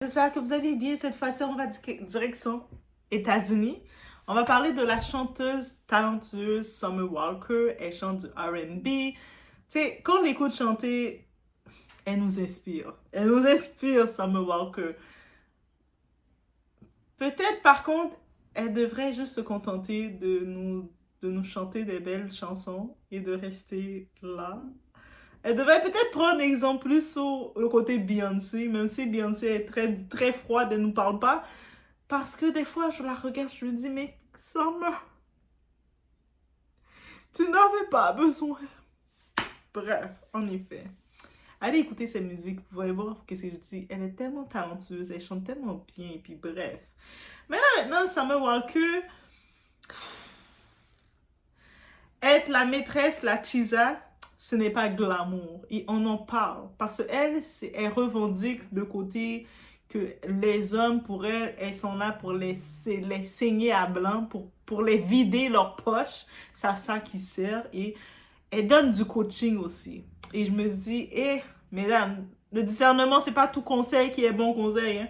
J'espère que vous allez bien. Cette fois-ci, on va direction États-Unis. On va parler de la chanteuse talentueuse Summer Walker. Elle chante du R&B. Tu sais, quand on l'écoute chanter, elle nous inspire. Elle nous inspire, Summer Walker. Peut-être, par contre, elle devrait juste se contenter de nous chanter des belles chansons et de rester là. Elle devrait peut-être prendre un exemple plus sur le côté Beyoncé, même si Beyoncé est très froide, elle ne nous parle pas. Parce que des fois, je la regarde, je me dis, mais Summer, tu n'avais pas besoin. Bref, en effet. Allez écouter cette musique, vous allez voir ce que je dis. Elle est tellement talentueuse, elle chante tellement bien, et puis bref. Mais là, maintenant, Summer Walker, être la maîtresse, la Chisa, ce n'est pas glamour. Et on en parle. Parce qu'elle, elle revendique le côté que les hommes, pour elle, elles sont là pour les saigner à blanc, pour les vider leurs poches. C'est à ça qui sert. Et elle donne du coaching aussi. Et je me dis, mesdames, le discernement, c'est pas tout conseil qui est bon conseil, hein.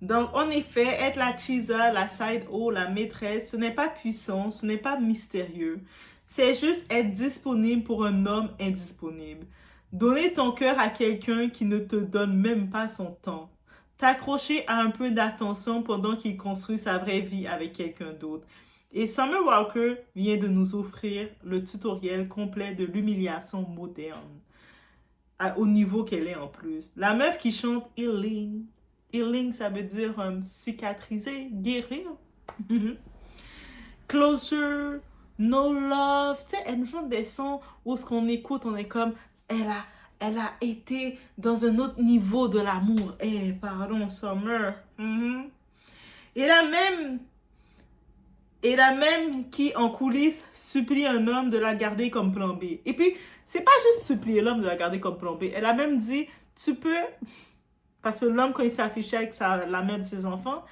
Donc, en effet, être la Chisa, la side O, la maîtresse, ce n'est pas puissant, ce n'est pas mystérieux. C'est juste être disponible pour un homme indisponible. Donner ton cœur à quelqu'un qui ne te donne même pas son temps. T'accrocher à un peu d'attention pendant qu'il construit sa vraie vie avec quelqu'un d'autre. Et Summer Walker vient de nous offrir le tutoriel complet de l'humiliation moderne. Au niveau qu'elle est en plus. La meuf qui chante Healing. Healing, ça veut dire cicatriser, guérir. Closure, no love. Tu sais, elle nous chante des sons où ce qu'on écoute, on est comme, elle a été dans un autre niveau de l'amour. Pardon, Summer. Et la même qui, en coulisses, supplie un homme de la garder comme plan B. Et puis, c'est pas juste supplier l'homme de la garder comme plan B. Elle a même dit, tu peux... Parce que l'homme, quand il s'est affiché avec la mère de ses enfants,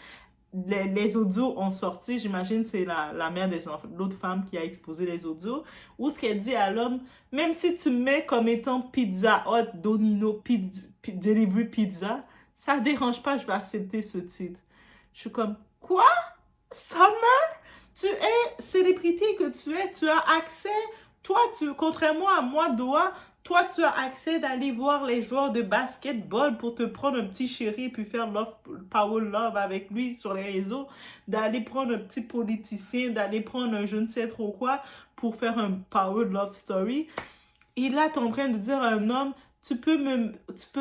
les audios ont sorti, j'imagine c'est la mère des enfants, l'autre femme qui a exposé les audios, où ce qu'elle dit à l'homme, même si tu mets comme étant Pizza Hut, Donino, Delivery Pizza, ça ne dérange pas, je vais accepter ce titre. Je suis comme, quoi? Summer? Tu es célébrité que tu as accès, toi, contrairement à moi, Doa, toi, tu as accès d'aller voir les joueurs de basketball pour te prendre un petit chéri puis faire power love avec lui sur les réseaux, d'aller prendre un petit politicien, d'aller prendre un je ne sais trop quoi pour faire un power love story. Et là, tu es en train de dire à un homme, tu peux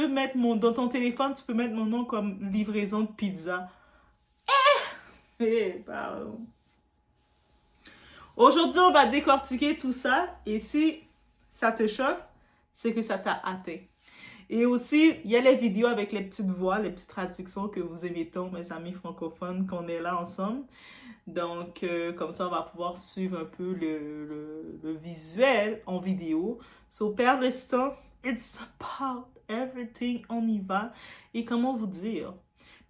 mettre dans ton téléphone, tu peux mettre mon nom comme livraison de pizza. Pardon. Aujourd'hui, on va décortiquer tout ça et si ça te choque, c'est que ça t'a atteint. Et aussi, il y a les vidéos avec les petites voix, les petites traductions que vous aimez tant, mes amis francophones, qu'on est là ensemble. Donc, comme ça, on va pouvoir suivre un peu le visuel en vidéo. So, perdre le temps, it's about everything, on y va. Et comment vous dire?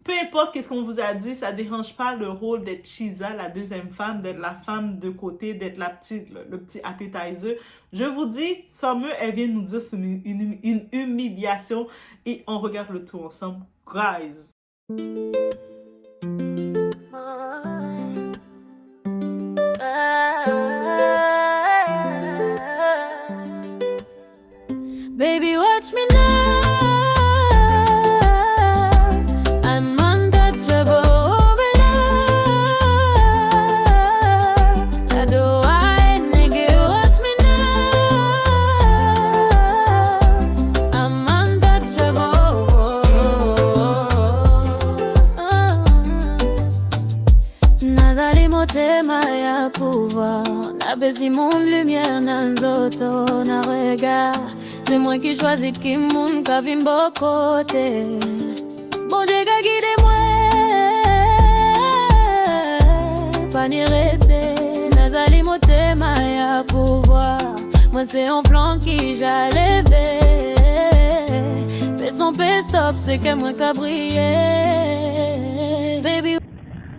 Peu importe qu'est-ce qu'on vous a dit, ça ne dérange pas le rôle d'être Chisa, la deuxième femme, d'être la femme de côté, d'être le petit appetizer. Je vous dis, Summer, elle vient nous dire une humiliation et on regarde le tout ensemble. Guys! Baby, watch me now. I'm untouchable with love. I do I, nigga, watch me now. I'm untouchable. Nazali motema ya pouvoir. Na besi mon lumière na nzoto na regard. C'est moi qui choisis qui moun ka vin bo côté. Bon Dieu ka guide moi. Pas ni rete, nazali motema ya pouvoir. Moi c'est un flanc qui j'allais fais son stop, c'est que moi ka briller. Baby.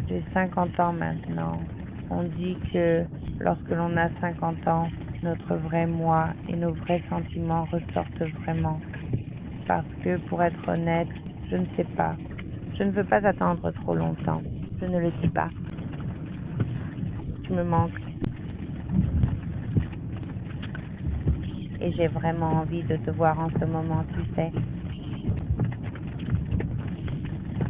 J'ai 50 ans maintenant. On dit que lorsque l'on a 50 ans, notre vrai moi et nos vrais sentiments ressortent vraiment. parce que, pour être honnête, je ne sais pas. Je ne veux pas attendre trop longtemps. Je ne le dis pas. Tu me manques. Et j'ai vraiment envie de te voir en ce moment, tu sais.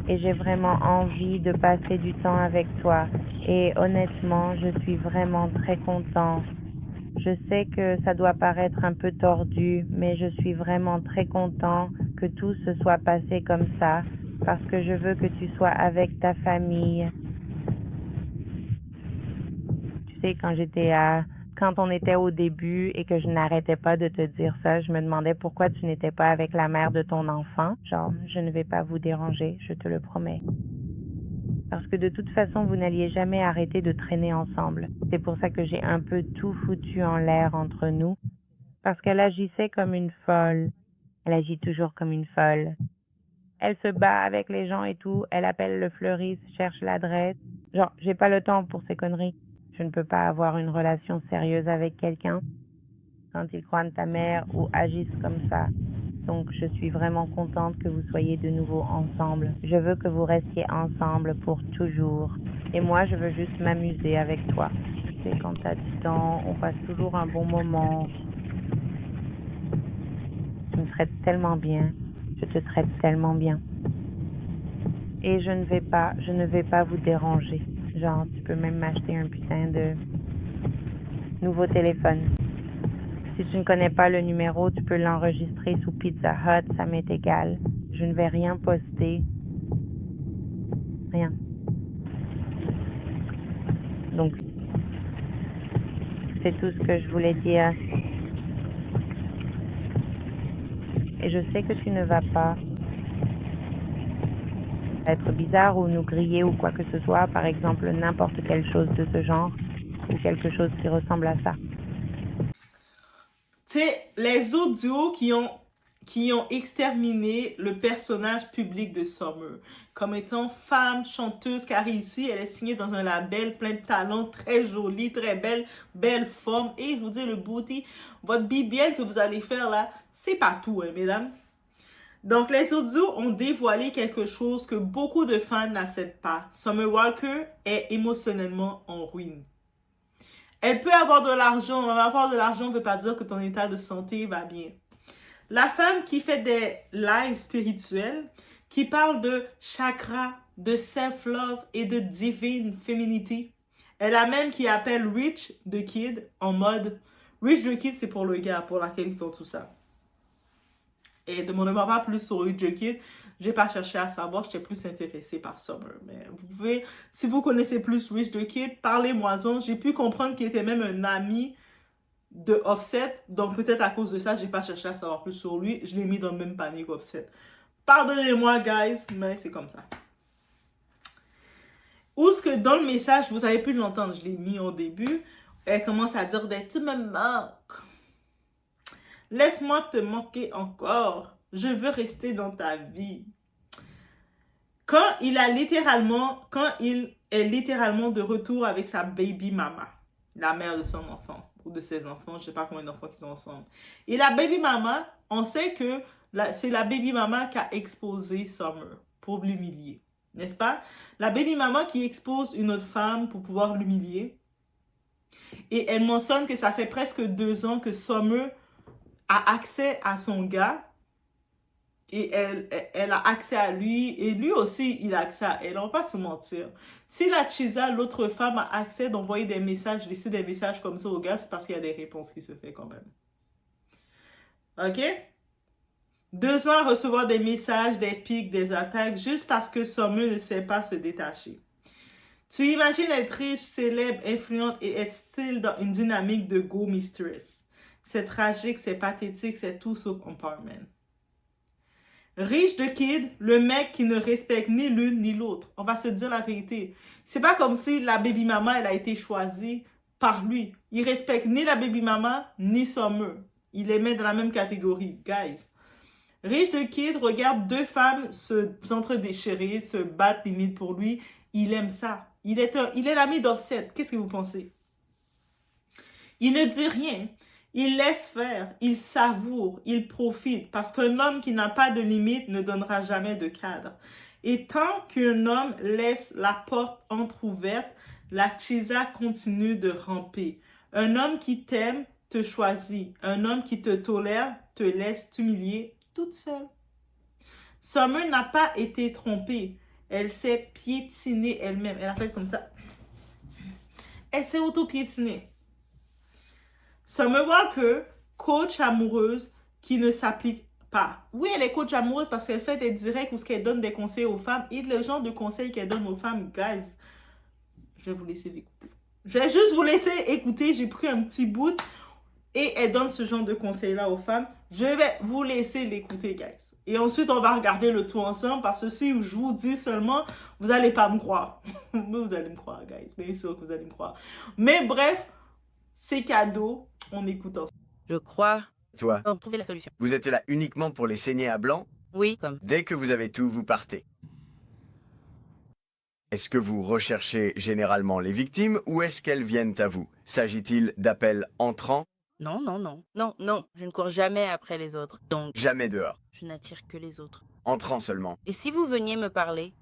Et j'ai vraiment envie de passer du temps avec toi. Et honnêtement, je suis vraiment très content. Je sais que ça doit paraître un peu tordu, mais je suis vraiment très content que tout se soit passé comme ça, parce que je veux que tu sois avec ta famille. Tu sais, quand on était au début et que je n'arrêtais pas de te dire ça, je me demandais pourquoi tu n'étais pas avec la mère de ton enfant. Genre, je ne vais pas vous déranger, je te le promets. Parce que de toute façon, vous n'alliez jamais arrêter de traîner ensemble. C'est pour ça que j'ai un peu tout foutu en l'air entre nous. Parce qu'elle agissait comme une folle. Elle agit toujours comme une folle. Elle se bat avec les gens et tout. Elle appelle le fleuriste, cherche l'adresse. Genre, j'ai pas le temps pour ces conneries. Je ne peux pas avoir une relation sérieuse avec quelqu'un quand ils croient ta mère ou agissent comme ça. Donc, je suis vraiment contente que vous soyez de nouveau ensemble. Je veux que vous restiez ensemble pour toujours. Et moi, je veux juste m'amuser avec toi. Tu sais, quand t'as du temps, on passe toujours un bon moment. Tu me traites tellement bien. Je te traite tellement bien. Et je ne vais pas vous déranger. Genre, tu peux même m'acheter un putain de nouveau téléphone. Si tu ne connais pas le numéro, tu peux l'enregistrer sous Pizza Hut, ça m'est égal. Je ne vais rien poster. Rien. Donc, c'est tout ce que je voulais dire. Et je sais que tu ne vas pas être bizarre ou nous griller ou quoi que ce soit, par exemple n'importe quelle chose de ce genre ou quelque chose qui ressemble à ça. Tu sais, les autres duos qui ont exterminé le personnage public de Summer comme étant femme chanteuse, car ici elle est signée dans un label plein de talents, très joli, très belle forme. Et je vous dis, le booty, votre BBL que vous allez faire là, c'est pas tout, hein, mesdames. Donc, les autres duos ont dévoilé quelque chose que beaucoup de fans n'acceptent pas. Summer Walker est émotionnellement en ruine. Elle peut avoir de l'argent, mais avoir de l'argent ne veut pas dire que ton état de santé va bien. La femme qui fait des lives spirituels, qui parle de chakra, de self-love et de divine féminité. Elle a même qui appelle Rich the Kid en mode... Rich the Kid, c'est pour le gars, pour laquelle ils font tout ça. Et demandez-moi pas plus sur Rich the Kid. Je n'ai pas cherché à savoir, j'étais plus intéressée par Summer. Mais vous pouvez, si vous connaissez plus Rich the Kid, parlez-moi-en. J'ai pu comprendre qu'il était même un ami de Offset. Donc peut-être à cause de ça, j'ai pas cherché à savoir plus sur lui. Je l'ai mis dans le même panier qu'Offset. Pardonnez-moi, guys, mais c'est comme ça. Ou ce que dans le message, vous avez pu l'entendre, je l'ai mis au début. Elle commence à dire « Tu me manques. Laisse-moi te manquer encore. Je veux rester dans ta vie. » Quand il est littéralement de retour avec sa baby mama, la mère de son enfant ou de ses enfants, je ne sais pas combien d'enfants ils ont ensemble. Et la baby mama, on sait que c'est la baby mama qui a exposé Summer pour l'humilier, n'est-ce pas? La baby mama qui expose une autre femme pour pouvoir l'humilier. Et elle mentionne que ça fait presque 2 ans que Summer a accès à son gars. Et elle a accès à lui, et lui aussi, il a accès à elle. On va pas se mentir. Si la Chisa, l'autre femme, a accès d'envoyer des messages, laisser des messages comme ça au gars, c'est parce qu'il y a des réponses qui se font quand même. OK? 2 ans à recevoir des messages, des pics, des attaques, juste parce que Summer ne sait pas se détacher. Tu imagines être riche, célèbre, influente et être style dans une dynamique de go mistress. C'est tragique, c'est pathétique, c'est tout sauf empowerment. Rich the Kid, le mec qui ne respecte ni l'une ni l'autre. On va se dire la vérité. C'est pas comme si la baby mama, elle a été choisie par lui. Il respecte ni la baby mama, ni Summer. Il les met dans la même catégorie, guys. Rich the Kid regarde 2 femmes s'entre-déchirer, se battre limite pour lui. Il aime ça. Il est l'ami d'Offset. Qu'est-ce que vous pensez? Il ne dit rien. Il laisse faire, il savoure, il profite, parce qu'un homme qui n'a pas de limite ne donnera jamais de cadre. Et tant qu'un homme laisse la porte entrouverte, la chisa continue de ramper. Un homme qui t'aime te choisit. Un homme qui te tolère te laisse t'humilier toute seule. Summer n'a pas été trompée. Elle s'est piétinée elle-même. Elle a fait comme ça. Elle s'est auto-piétinée. Summer Walker, coach amoureuse qui ne s'applique pas. Oui, elle est coach amoureuse parce qu'elle fait des directs où elle donne des conseils aux femmes. Et le genre de conseils qu'elle donne aux femmes, guys, je vais vous laisser l'écouter. Je vais juste vous laisser écouter. J'ai pris un petit bout et elle donne ce genre de conseils-là aux femmes. Je vais vous laisser l'écouter, guys. Et ensuite, on va regarder le tout ensemble parce que si je vous dis seulement, vous n'allez pas me croire. Mais vous allez me croire, guys. Bien sûr que vous allez me croire. Mais bref, c'est cadeau. On écoute ensemble. Je crois Toi, trouver la solution. vous êtes là uniquement pour les saigner à blanc? Oui, comme. Dès que vous avez tout, vous partez. Est-ce que vous recherchez généralement les victimes ou est-ce qu'elles viennent à vous? S'agit-il d'appels entrants? Non, non, non. Non, non. Je ne cours jamais après les autres. Donc, Jamais dehors. je n'attire que les autres. Entrants seulement. Et si vous veniez me parler,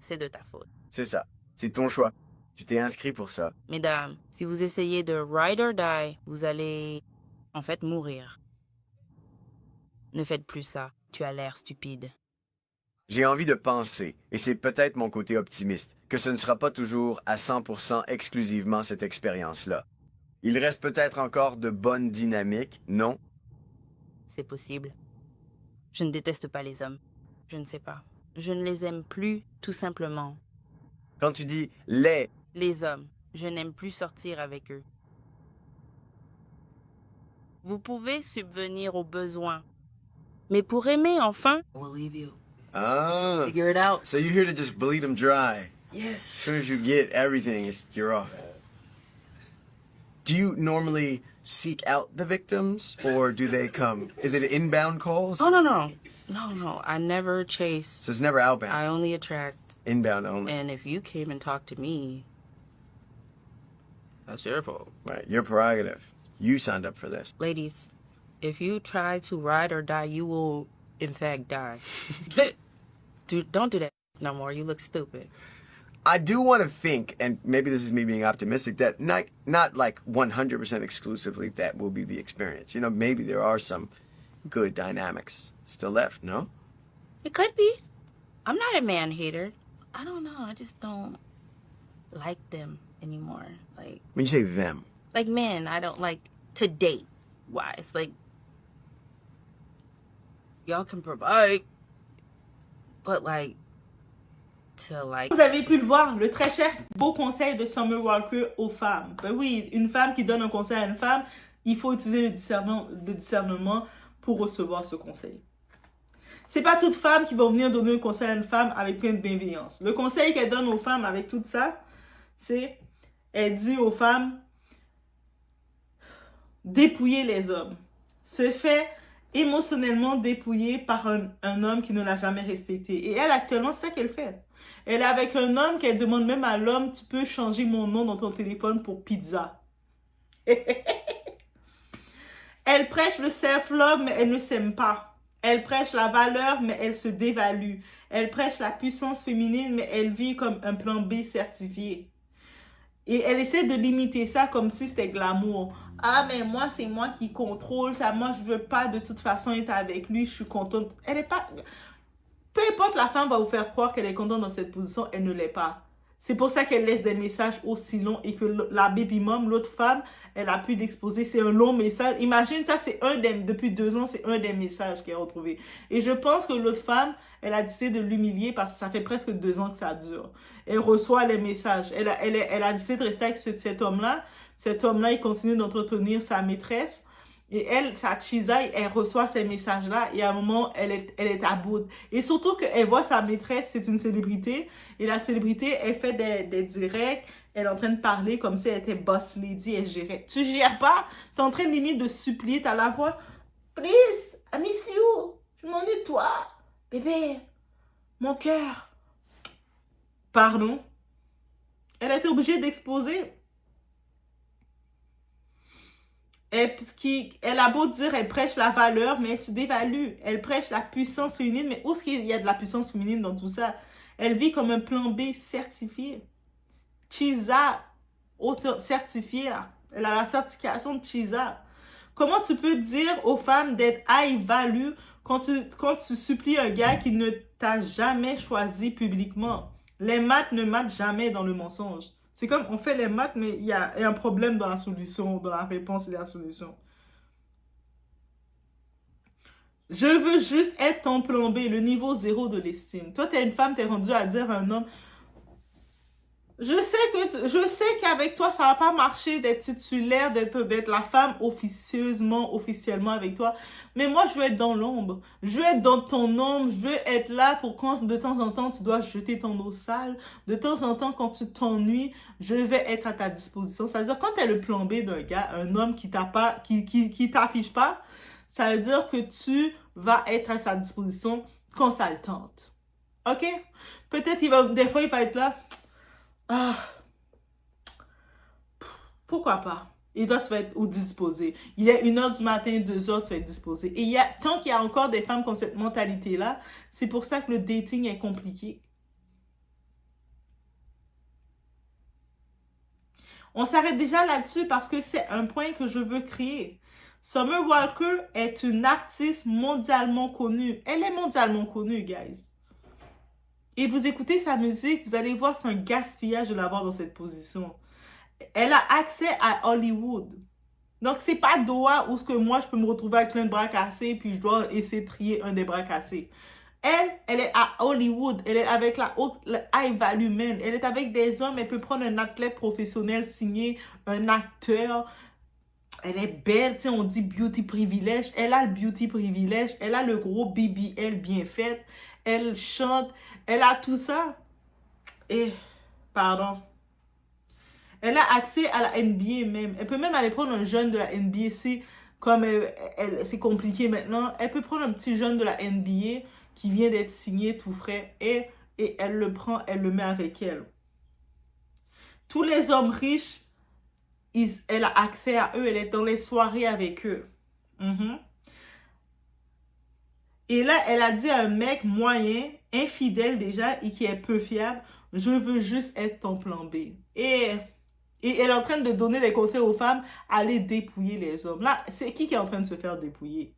c'est de ta faute. C'est ça. C'est ton choix. Tu t'es inscrit pour ça. Mesdames, si vous essayez de ride or die, vous allez en fait mourir. Ne faites plus ça. Tu as l'air stupide. J'ai envie de penser, et c'est peut-être mon côté optimiste, que ce ne sera pas toujours à 100% exclusivement cette expérience-là. Il reste peut-être encore de bonnes dynamiques, non? C'est possible. Je ne déteste pas les hommes. Je ne sais pas. Je ne les aime plus, tout simplement. Quand tu dis Les hommes, je n'aime plus sortir avec eux. Vous pouvez subvenir aux besoins. Mais pour aimer, enfin, We'll leave you. Ah, Figure it out. so you're here to just bleed them dry. As Yes. soon as you get everything, you're off. Do you normally seek out the victims, or do they come? Is it inbound calls? oh no. I never chase. So it's never outbound. I only attract. Inbound only. And if you came and talked to me, that's your fault. Right, your prerogative. You signed up for this. Ladies, if you try to ride or die, you will, in fact, die. Don't do that no more. You look stupid. I do want to think, and maybe this is me being optimistic, that not like 100% exclusively that will be the experience. You know, maybe there are some good dynamics still left, no? It could be. I'm not a man hater. I don't know. I just don't like them anymore. When you say them, Like men, I don't like to date wise. Like, y'all can provide, but like, to like. Vous avez pu le voir, le très cher beau conseil de Summer Walker aux femmes. Ben oui, une femme qui donne un conseil à une femme, il faut utiliser le discernement pour recevoir ce conseil. C'est pas toute femme qui va venir donner un conseil à une femme avec plein de bienveillance. Le conseil qu'elle donne aux femmes avec tout ça, c'est, elle dit aux femmes, dépouiller les hommes. Se fait émotionnellement dépouiller par un homme qui ne l'a jamais respecté. Et elle, actuellement, c'est ça qu'elle fait. Elle est avec un homme qu'elle demande même à l'homme, tu peux changer mon nom dans ton téléphone pour pizza. Elle prêche le self-love, mais elle ne s'aime pas. Elle prêche la valeur, mais elle se dévalue. Elle prêche la puissance féminine, mais elle vit comme un plan B certifié. Et elle essaie de limiter ça comme si c'était glamour. Ah, mais moi, c'est moi qui contrôle ça. Moi, je veux pas de toute façon être avec lui. Je suis contente. Elle est pas... Peu importe, la femme va vous faire croire qu'elle est contente dans cette position. Elle ne l'est pas. C'est pour ça qu'elle laisse des messages aussi longs et que la baby mom, l'autre femme, elle a pu l'exposer. C'est un long message. Imagine ça, c'est depuis 2 ans, c'est un des messages qu'elle a retrouvé. Et je pense que l'autre femme, elle a décidé de l'humilier parce que ça fait presque 2 ans que ça dure. Elle reçoit les messages. Elle a décidé de rester avec cet homme-là. Cet homme-là, il continue d'entretenir sa maîtresse. Et elle, sa chisa, elle reçoit ces messages-là et à un moment, elle est à bout. Et surtout qu'elle voit sa maîtresse, c'est une célébrité. Et la célébrité, elle fait des directs. Elle est en train de parler comme si elle était boss lady, elle gérait. Tu gères pas? Tu es en train limite de supplier, t'as la voix. Please, I miss you. Je m'ennuie de toi. Bébé, mon cœur. Pardon? Elle a été obligée d'exposer. Elle a beau dire, elle prêche la valeur, mais elle se dévalue. Elle prêche la puissance féminine, mais où est-ce qu'il y a de la puissance féminine dans tout ça? Elle vit comme un plan B certifié. Chisa, certifié là. Elle a la certification de Chisa. Comment tu peux dire aux femmes d'être high value quand tu supplies un gars qui ne t'a jamais choisi publiquement? Les maths ne matent jamais dans le mensonge. C'est comme, on fait les maths, mais il y a un problème dans la solution, dans la réponse et la solution. Je veux juste être ton plan B, le niveau 0 de l'estime. Toi, t'es une femme, t'es rendue à dire à un homme, je sais qu'avec toi, ça va pas marcher d'être titulaire, d'être la femme officiellement avec toi. Mais moi, je veux être dans l'ombre. Je veux être dans ton ombre. Je veux être là pour quand de temps en temps, tu dois jeter ton eau sale. De temps en temps, quand tu t'ennuies, je vais être à ta disposition. C'est-à-dire, quand tu es le plan B d'un gars, un homme qui t'affiche pas, ça veut dire que tu vas être à sa disposition quand ça le tente. OK? Peut-être, des fois, il va être là. Ah, pourquoi pas? Et toi, tu vas être disposé. Il est 1h du matin, 2h, tu vas être disposé. Et tant qu'il y a encore des femmes qui ont cette mentalité-là, c'est pour ça que le dating est compliqué. On s'arrête déjà là-dessus parce que c'est un point que je veux créer. Summer Walker est une artiste mondialement connue. Elle est mondialement connue, guys. Et vous écoutez sa musique, vous allez voir, c'est un gaspillage de l'avoir dans cette position. Elle a accès à Hollywood. Donc, c'est pas Doha où ce que moi, je peux me retrouver avec plein de bras cassés puis je dois essayer de trier un des bras cassés. Elle est à Hollywood. Elle est avec la high value man. Elle est avec des hommes. Elle peut prendre un athlète professionnel signé, un acteur. Elle est belle, tu sais, on dit beauty privilège. Elle a le beauty privilège. Elle a le gros BBL bien fait. Elle chante. Elle a tout ça. Et, pardon. Elle a accès à la NBA même. Elle peut même aller prendre un jeune de la NBA. Comme c'est compliqué maintenant. Elle peut prendre un petit jeune de la NBA qui vient d'être signé tout frais. Et elle le prend, elle le met avec elle. Tous les hommes riches, elle a accès à eux. Elle est dans les soirées avec eux. Et là, elle a dit à un mec moyen, infidèle déjà, et qui est peu fiable, je veux juste être ton plan B. Et elle est en train de donner des conseils aux femmes, aller dépouiller les hommes. Là, c'est qui est en train de se faire dépouiller?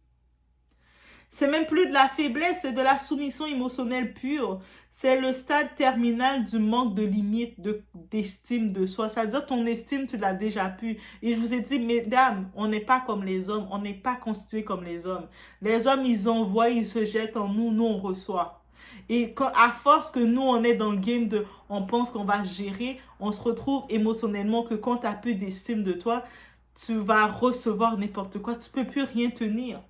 C'est même plus de la faiblesse, c'est de la soumission émotionnelle pure. C'est le stade terminal du manque de limite, d'estime de soi. C'est-à-dire ton estime, tu l'as déjà pu. Et je vous ai dit, mesdames, on n'est pas comme les hommes. On n'est pas constitués comme les hommes. Les hommes, ils envoient, ils se jettent en nous. Nous, on reçoit. Et à force que nous, on est dans le game on pense qu'on va gérer, on se retrouve émotionnellement que quand tu n'as plus d'estime de toi, tu vas recevoir n'importe quoi. Tu ne peux plus rien tenir.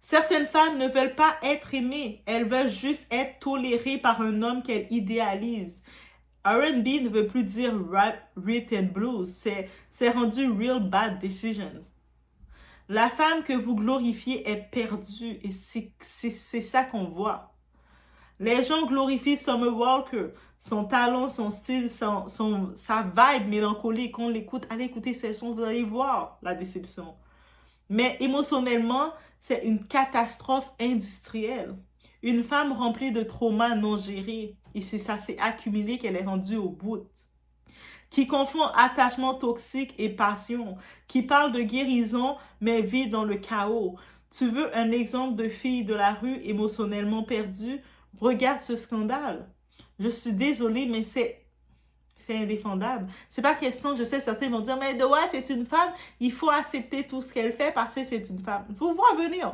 Certaines femmes ne veulent pas être aimées. Elles veulent juste être tolérées par un homme qu'elles idéalisent. R&B ne veut plus dire rap, rhythm and blues. C'est rendu real bad decisions. La femme que vous glorifiez est perdue et c'est ça qu'on voit. Les gens glorifient Summer Walker, son talent, son style, sa vibe mélancolique. On l'écoute, allez écouter ses sons, vous allez voir la déception. Mais émotionnellement, c'est une catastrophe industrielle. Une femme remplie de traumas non gérés. Et ça s'est accumulé qu'elle est rendue au bout. Qui confond attachement toxique et passion. Qui parle de guérison, mais vit dans le chaos. Tu veux un exemple de fille de la rue émotionnellement perdue? Regarde ce scandale. Je suis désolée, mais c'est indéfendable. C'est pas question, je sais, certains vont dire, mais Doha, c'est une femme, il faut accepter tout ce qu'elle fait parce que c'est une femme. Je vous vois venir.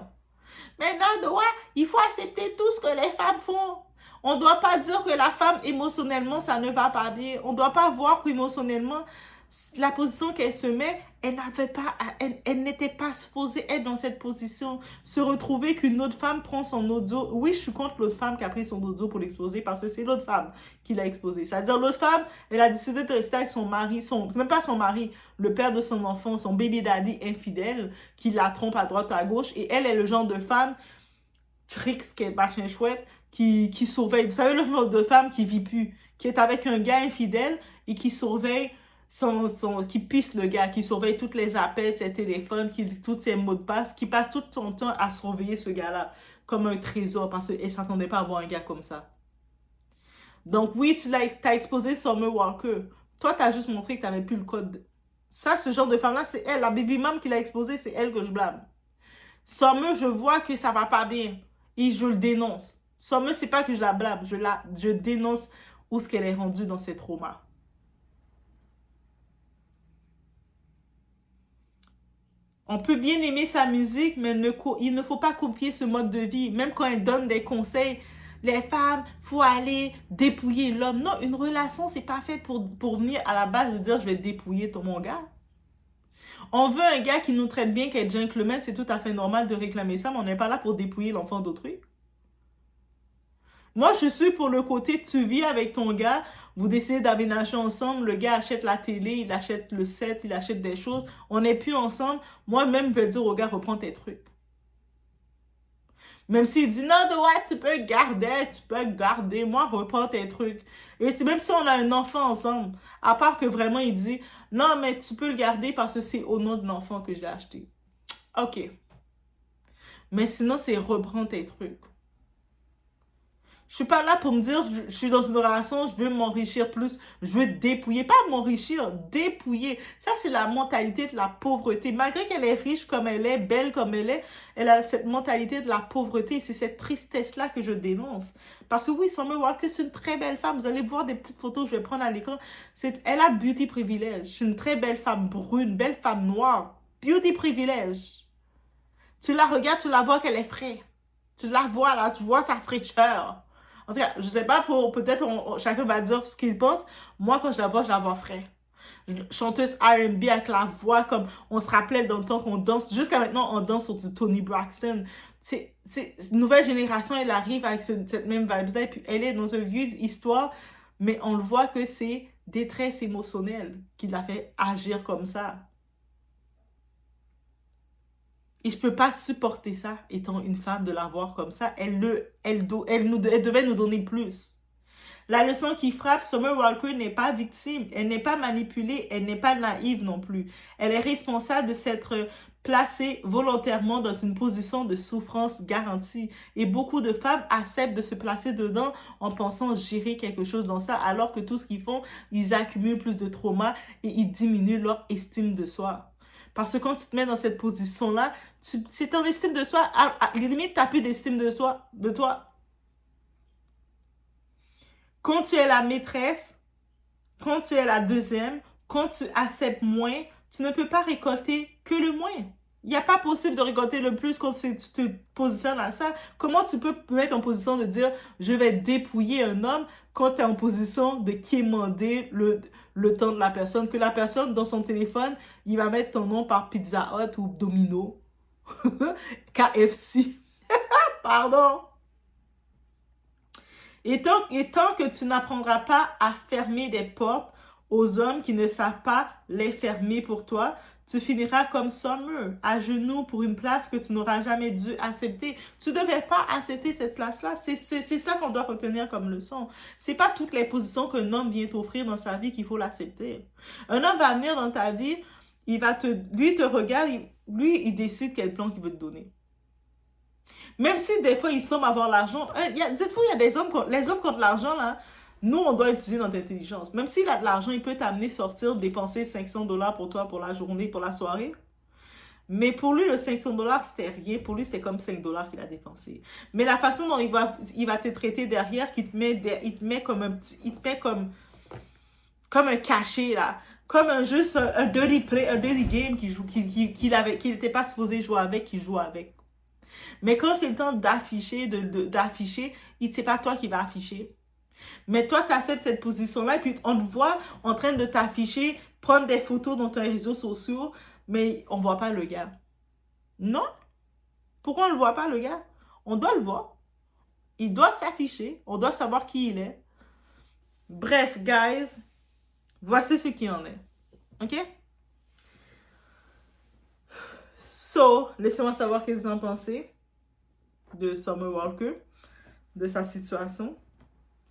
Mais non, Doha, il faut accepter tout ce que les femmes font. On ne doit pas dire que la femme, émotionnellement, ça ne va pas bien. On ne doit pas voir qu'émotionnellement, la position qu'elle se met, elle n'était pas supposée être dans cette position. Se retrouver qu'une autre femme prend son audio. Oui, je suis contre l'autre femme qui a pris son audio pour l'exposer parce que c'est l'autre femme qui l'a exposé. C'est-à-dire l'autre femme, elle a décidé de rester avec son mari, c'est même pas son mari, le père de son enfant, son baby daddy infidèle, qui la trompe à droite à gauche. Et elle est le genre de femme, tricks, machin chouette, qui surveille. Vous savez, le genre de femme qui vit plus, qui est avec un gars infidèle et qui surveille qui pisse le gars, qui surveille tous les appels, ses téléphones, tous ses mots de passe, qui passe tout son temps à surveiller ce gars-là comme un trésor parce qu'elle ne s'attendait pas à voir un gars comme ça. Donc oui, t'as exposé Summer Walker. Toi, t'as juste montré que t'avais plus le code. Ça, ce genre de femme-là, c'est elle. La baby mom qui l'a exposé, c'est elle que je blâme. Summer, je vois que ça va pas bien. Et je le dénonce. Summer, c'est pas que je la blâme. Je dénonce où ce qu'elle est rendue dans ses traumas. On peut bien aimer sa musique, mais il ne faut pas copier ce mode de vie. Même quand elle donne des conseils, les femmes, faut aller dépouiller l'homme. Non, une relation, c'est pas fait pour venir à la base de dire je vais dépouiller mon gars. On veut un gars qui nous traite bien, qui est gentleman, c'est tout à fait normal de réclamer ça, mais on n'est pas là pour dépouiller l'enfant d'autrui. Moi, je suis pour le côté, tu vis avec ton gars, vous décidez d'aménager ensemble, le gars achète la télé, il achète le set, il achète des choses, on n'est plus ensemble. Moi-même, je vais dire au gars, reprends tes trucs. Même s'il dit, non, ouais, tu peux garder, moi, reprends tes trucs. Et c'est même si on a un enfant ensemble, à part que vraiment, il dit, non, mais tu peux le garder parce que c'est au nom de l'enfant que je l'ai acheté. OK. Mais sinon, c'est reprends tes trucs. Je suis pas là pour me dire, je suis dans une relation, je veux m'enrichir plus, je veux dépouiller. Pas m'enrichir, dépouiller. Ça, c'est la mentalité de la pauvreté. Malgré qu'elle est riche comme elle est, belle comme elle a cette mentalité de la pauvreté. C'est cette tristesse-là que je dénonce. Parce que oui, Summer Walker, c'est une très belle femme. Vous allez voir des petites photos, je vais prendre à l'écran. Elle a beauty privilège. C'est une très belle femme brune, belle femme noire. Beauty privilège. Tu la regardes, tu la vois qu'elle est fraîche. Tu la vois là, tu vois sa fraîcheur. En tout cas, je sais pas, peut-être chacun va dire ce qu'il pense. Moi, quand je la vois frais. Chanteuse R&B avec la voix comme on se rappelait dans le temps qu'on danse. Jusqu'à maintenant, on danse sur du Toni Braxton. C'est nouvelle génération, elle arrive avec cette même vibe-là. Et puis, elle est dans une vieille histoire, mais on le voit que c'est détresse émotionnelle qui l'a fait agir comme ça. Et je peux pas supporter ça, étant une femme, de la voir comme ça. Elle devait nous donner plus. La leçon qui frappe, Summer Walker n'est pas victime. Elle n'est pas manipulée. Elle n'est pas naïve non plus. Elle est responsable de s'être placée volontairement dans une position de souffrance garantie. Et beaucoup de femmes acceptent de se placer dedans en pensant gérer quelque chose dans ça, alors que tout ce qu'ils font, ils accumulent plus de traumas et ils diminuent leur estime de soi. Parce que quand tu te mets dans cette position-là, c'est ton estime de soi. À la limite, tu n'as plus d'estime de toi. Quand tu es la maîtresse, quand tu es la deuxième, quand tu acceptes moins, tu ne peux pas récolter que le moins. Il n'y a pas possible de récolter le plus quand tu te positionnes à ça. Comment tu peux mettre en position de dire « je vais dépouiller un homme » quand tu es en position de quémander le temps de la personne, que la personne, dans son téléphone, il va mettre ton nom par Pizza Hut ou Domino, KFC, pardon. Et tant que tu n'apprendras pas à fermer des portes aux hommes qui ne savent pas les fermer pour toi, tu finiras comme Summer, à genoux pour une place que tu n'auras jamais dû accepter. Tu ne devais pas accepter cette place-là. C'est ça qu'on doit retenir comme leçon. C'est pas toutes les positions qu'un homme vient t'offrir dans sa vie qu'il faut l'accepter. Un homme va venir dans ta vie, lui te regarde, lui il décide quel plan qu'il veut te donner. Même si des fois ils semblent avoir l'argent, dites-vous, il y a des hommes, les hommes contre l'argent là, nous, on doit utiliser notre intelligence. Même s'il a de l'argent, il peut t'amener sortir, dépenser $500 pour toi, pour la journée, pour la soirée. Mais pour lui, le $500, c'était rien. Pour lui, c'est comme $5 qu'il a dépensé. Mais la façon dont il va te traiter derrière, il te met comme un cachet, là. Comme un dirty game qu'il n'était pas supposé jouer avec, qu'il joue avec. Mais quand c'est le temps d'afficher, c'est pas toi qui va afficher. Mais toi, tu acceptes cette position-là et puis on te voit en train de t'afficher, prendre des photos dans tes réseaux sociaux, mais on ne voit pas le gars. Non? Pourquoi on ne le voit pas, le gars? On doit le voir. Il doit s'afficher. On doit savoir qui il est. Bref, guys, voici ce qu'il en est. OK? So, laissez-moi savoir ce que vous en pensez de Summer Walker, de sa situation.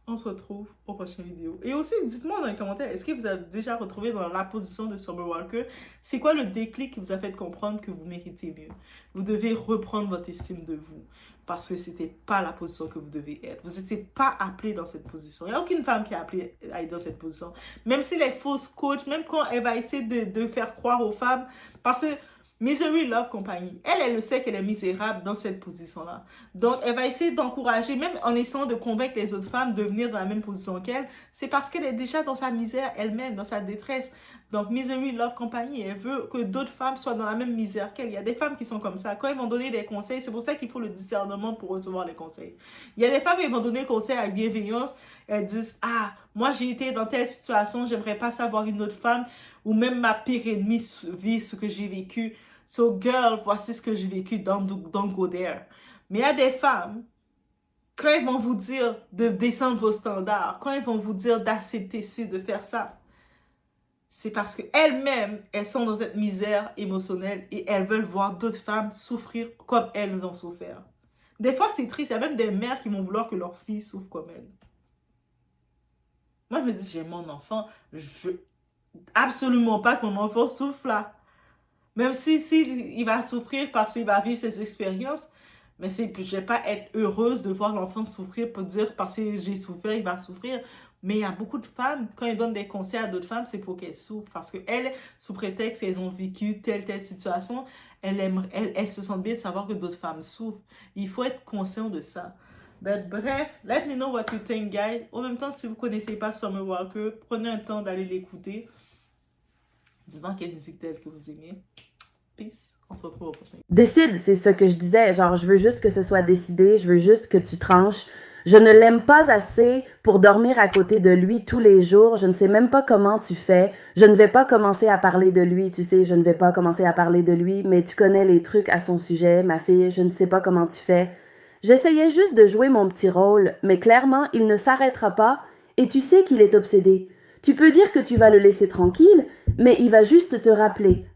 On se retrouve aux prochaines vidéos. Et aussi, dites-moi dans les commentaires, est-ce que vous avez déjà retrouvé dans la position de Summer Walker? C'est quoi le déclic qui vous a fait comprendre que vous méritez mieux? Vous devez reprendre votre estime de vous. Parce que c'était pas la position que vous devez être. Vous n'étiez pas appelé dans cette position. Il n'y a aucune femme qui est appelée à être dans cette position. Même si les fausses coachs, même quand elle va essayer de faire croire aux femmes, parce que Misery Love Company, elle le sait qu'elle est misérable dans cette position-là. Donc, elle va essayer d'encourager, même en essayant de convaincre les autres femmes de venir dans la même position qu'elle, c'est parce qu'elle est déjà dans sa misère elle-même, dans sa détresse. Donc, Misery Love Company, elle veut que d'autres femmes soient dans la même misère qu'elle. Il y a des femmes qui sont comme ça. Quand elles vont donner des conseils, c'est pour ça qu'il faut le discernement pour recevoir les conseils. Il y a des femmes qui vont donner le conseil avec bienveillance. Elles disent, ah, moi j'ai été dans telle situation, j'aimerais pas savoir une autre femme, ou même ma pire ennemie vit ce que j'ai vécu. So, girl, voici ce que j'ai vécu, don't go there. Mais il y a des femmes, quand elles vont vous dire de descendre vos standards, quand elles vont vous dire d'accepter ci, de faire ça, c'est parce qu'elles-mêmes, elles sont dans cette misère émotionnelle et elles veulent voir d'autres femmes souffrir comme elles ont souffert. Des fois, c'est triste. Il y a même des mères qui vont vouloir que leur fille souffre comme elles. Moi, je me dis, j'ai mon enfant, je veux absolument pas que mon enfant souffre là. Même si il va souffrir parce qu'il va vivre ses expériences, mais je ne vais pas être heureuse de voir l'enfant souffrir pour dire parce que j'ai souffert, il va souffrir. Mais il y a beaucoup de femmes, quand elles donnent des conseils à d'autres femmes, c'est pour qu'elles souffrent. Parce qu'elles, sous prétexte qu'elles ont vécu telle situation, elles se sentent bien de savoir que d'autres femmes souffrent. Il faut être conscient de ça. But, bref, let me know what you think, guys. En même temps, si vous ne connaissez pas Summer Walker, prenez un temps d'aller l'écouter. Dites-moi quelle musique telle que vous aimez. Peace. On se retrouve au prochain. Décide, c'est ce que je disais. Genre, je veux juste que ce soit décidé. Je veux juste que tu tranches. Je ne l'aime pas assez pour dormir à côté de lui tous les jours. Je ne sais même pas comment tu fais. Je ne vais pas commencer à parler de lui. Tu sais, je ne vais pas commencer à parler de lui. Mais tu connais les trucs à son sujet, ma fille. Je ne sais pas comment tu fais. J'essayais juste de jouer mon petit rôle. Mais clairement, il ne s'arrêtera pas. Et tu sais qu'il est obsédé. Tu peux dire que tu vas le laisser tranquille, mais il va juste te rappeler,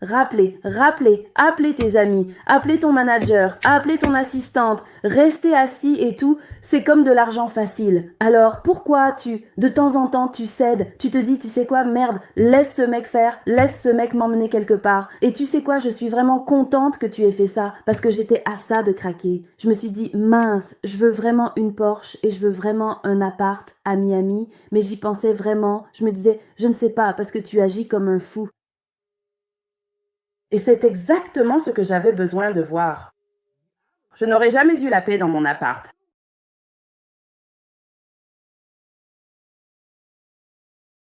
appeler tes amis, appeler ton manager, appeler ton assistante, rester assis et tout, c'est comme de l'argent facile. Alors pourquoi de temps en temps, tu cèdes, tu te dis, tu sais quoi, merde, laisse ce mec faire, laisse ce mec m'emmener quelque part. Et tu sais quoi, je suis vraiment contente que tu aies fait ça, parce que j'étais à ça de craquer. Je me suis dit, mince, je veux vraiment une Porsche et je veux vraiment un appart à Miami, mais j'y pensais vraiment, je me disais, je ne sais pas, parce que tu agis comme un fou. Et c'est exactement ce que j'avais besoin de voir. Je n'aurais jamais eu la paix dans mon appart.